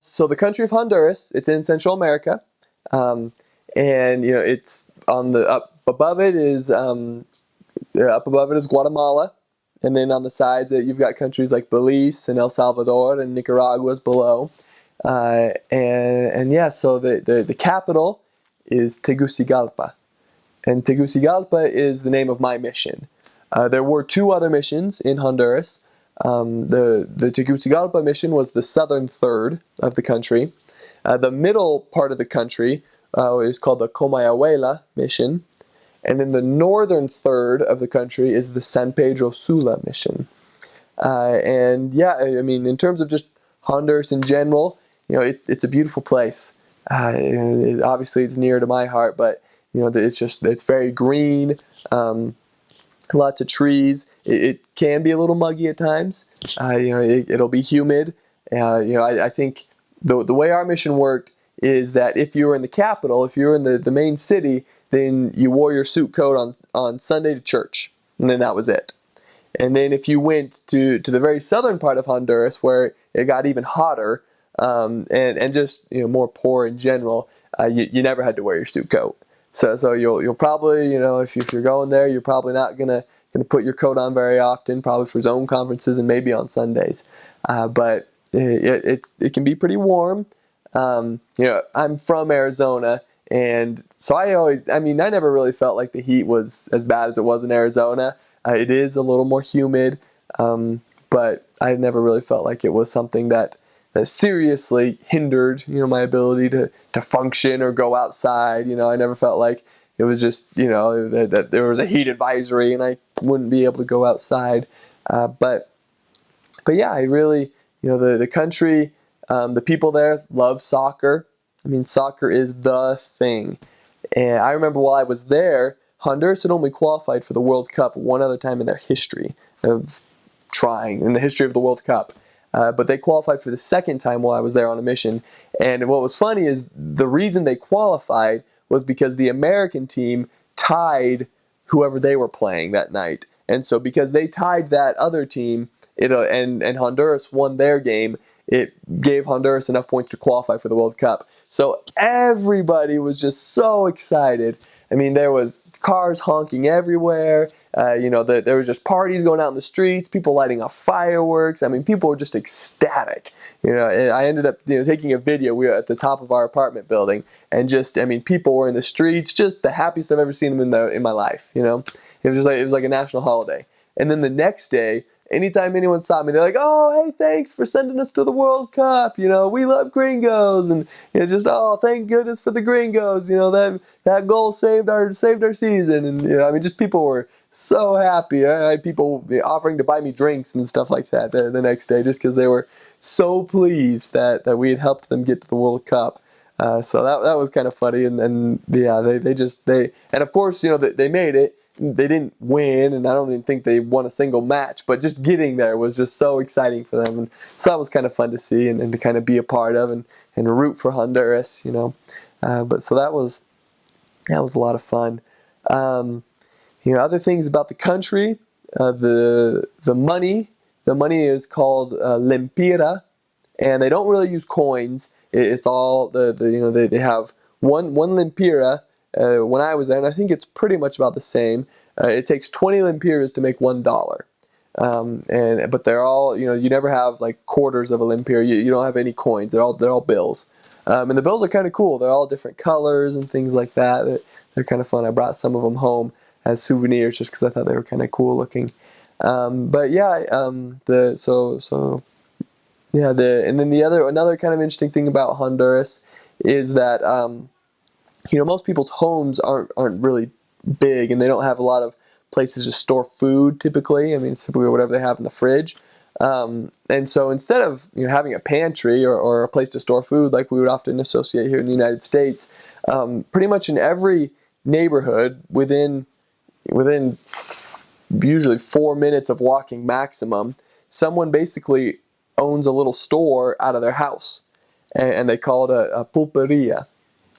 So the country of Honduras, it's in Central America, um, and it's on the up above it is Guatemala, and then on the side that you've got countries like Belize and El Salvador and Nicaragua's below, and yeah, so the capital is Tegucigalpa, and Tegucigalpa is the name of my mission. There were two other missions in Honduras. The Tegucigalpa mission was the southern third of the country. The middle part of the country is called the Comayagüela mission. And then the northern third of the country is the San Pedro Sula mission. And yeah, I mean, in terms of just Honduras in general, it's a beautiful place. Obviously, it's near to my heart, but it's very green. Lots of trees. It can be a little muggy at times. It'll be humid. I think the way our mission worked is that if you were in the capital, if you were in the main city, then you wore your suit coat on Sunday to church, and then that was it. And then if you went to the very southern part of Honduras, where it got even hotter, and just more poor in general, you never had to wear your suit coat. So you'll probably, if you're going there, you're probably not gonna put your coat on very often, probably for zone conferences and maybe on Sundays. But it can be pretty warm. I'm from Arizona, and so I never really felt like the heat was as bad as it was in Arizona. It is a little more humid, but I never really felt like it was something that seriously hindered, my ability to function or go outside. I never felt like it was just, that there was a heat advisory and I wouldn't be able to go outside. But yeah, I really, the country, the people there love soccer. I mean, soccer is the thing. And I remember while I was there, Honduras had only qualified for the World Cup one other time in their history of trying, in the history of the World Cup. But they qualified for the second time while I was there on a mission. And what was funny is the reason they qualified was because the American team tied whoever they were playing that night. And so because they tied that other team, and Honduras won their game, it gave Honduras enough points to qualify for the World Cup. So everybody was just so excited. I mean, there was cars honking everywhere. There was just parties going out in the streets, people lighting off fireworks. I mean, people were just ecstatic. And I ended up taking a video. We were at the top of our apartment building, and people were in the streets, just the happiest I've ever seen them in my life. It was like a national holiday. And then the next day, anytime anyone saw me, they're like, "Oh, hey, thanks for sending us to the World Cup. We love gringos." And "Oh, thank goodness for the gringos. That goal saved our season." And just people were so happy. I had people offering to buy me drinks and stuff like that the next day, just because they were so pleased that we had helped them get to the World Cup. So that was kind of funny. And yeah, they and of course, they made it. They didn't win, and I don't even think they won a single match, but just getting there was just so exciting for them. And so that was kind of fun to see and to kind of be a part of and root for Honduras, But so that was a lot of fun. Other things about the country, the money is called lempira, and they don't really use coins. It's all they have one lempira. When I was there, and I think it's pretty much about the same. It takes 20 lempiras to make $1. But they're all, you never have like quarters of a lempira. You don't have any coins. They're all bills. And the bills are kind of cool. They're all different colors and things like that. They're kind of fun. I brought some of them home as souvenirs just because I thought they were kind of cool looking. But yeah, and then another kind of interesting thing about Honduras is that most people's homes aren't really big, and they don't have a lot of places to store food typically. I mean, it's typically whatever they have in the fridge. And so instead of having a pantry or a place to store food like we would often associate here in the United States, pretty much in every neighborhood within usually 4 minutes of walking maximum, someone basically owns a little store out of their house, and they call it a pulperia.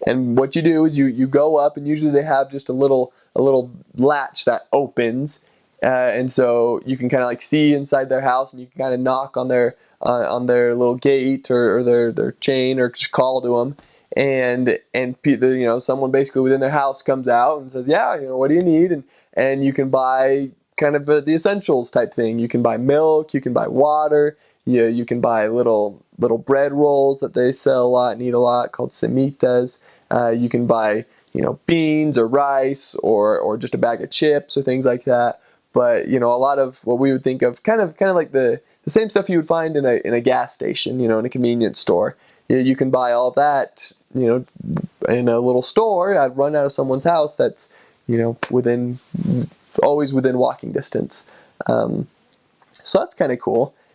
And what you do is you go up, and usually they have just a little latch that opens, and so you can kind of like see inside their house, and you can kind of knock on their little gate or their chain, or just call to them, and someone basically within their house comes out and says, yeah, what do you need, and you can buy kind of the essentials type thing. You can buy milk, you can buy water, you can buy little bread rolls that they sell a lot and eat a lot called semitas. You can buy beans or rice or just a bag of chips or things like that. But a lot of what we would think of kind of like the same stuff you would find in a gas station, in a convenience store. You can buy all that, in a little store. I'd run out of someone's house that's always within walking distance. So that's kind of cool.